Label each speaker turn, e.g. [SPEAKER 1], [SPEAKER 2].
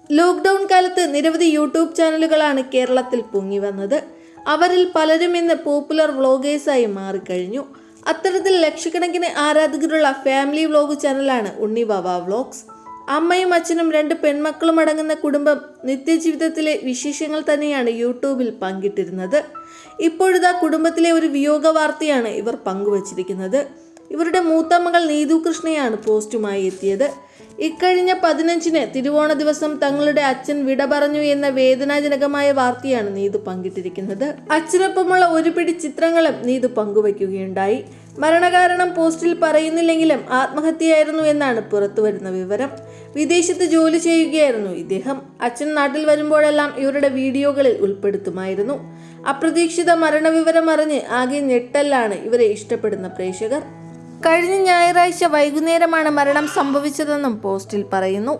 [SPEAKER 1] Lockdown കാലത്ത് നിരവധി YouTube ചാനലുകളാണ് കേരളത്തിൽ പൊങ്ങി വന്നത്. അവരിൽ പലരും ഇന്ന് പോപ്പുലർ വ്ളോഗേഴ്സായി മാറിക്കഴിഞ്ഞു. അത്തരത്തിൽ ലക്ഷക്കണക്കിന് ആരാധകരുള്ള ഫാമിലി വ്ളോഗ് ചാനലാണ് ഉണ്ണിവാവ വ്ളോഗ്സ്. അമ്മയും അച്ഛനും 2 പെൺമക്കളും അടങ്ങുന്ന കുടുംബം നിത്യജീവിതത്തിലെ വിശേഷങ്ങൾ തന്നെയാണ് യൂട്യൂബിൽ പങ്കിട്ടിരുന്നത്. ഇപ്പോഴിതാ കുടുംബത്തിലെ ഒരു വിയോഗ വാർത്തയാണ് ഇവർ പങ്കുവച്ചിരിക്കുന്നത്. ഇവരുടെ മൂത്ത മകൾ നീതു കൃഷ്ണയാണ് പോസ്റ്റുമായി എത്തിയത്. ഇക്കഴിഞ്ഞ 15-ന് തിരുവോണ ദിവസം തങ്ങളുടെ അച്ഛൻ വിട പറഞ്ഞു എന്ന വേദനാജനകമായ വാർത്തയാണ് നീതു പങ്കിട്ടിരിക്കുന്നത്. അച്ഛനൊപ്പമുള്ള ഒരു പിടി ചിത്രങ്ങളും നീതു പങ്കുവയ്ക്കുകയുണ്ടായി. മരണകാരണം പോസ്റ്റിൽ പറയുന്നില്ലെങ്കിലും ആത്മഹത്യയായിരുന്നു എന്നാണ് പുറത്തുവരുന്ന വിവരം. വിദേശത്ത് ജോലി ചെയ്യുകയായിരുന്നു ഇദ്ദേഹം. അച്ഛൻ നാട്ടിൽ വരുമ്പോഴെല്ലാം ഇവരുടെ വീഡിയോകളിൽ ഉൾപ്പെടുത്തുമായിരുന്നു. അപ്രതീക്ഷിത മരണവിവരം അറിഞ്ഞ് ആകെ ഞെട്ടലാണ് ഇവരെ ഇഷ്ടപ്പെടുന്ന പ്രേക്ഷകർ. കഴിഞ്ഞ ഞായറാഴ്ച വൈകുന്നേരമാണ് മരണം സംഭവിച്ചതെന്നും പോസ്റ്റിൽ പറയുന്നു.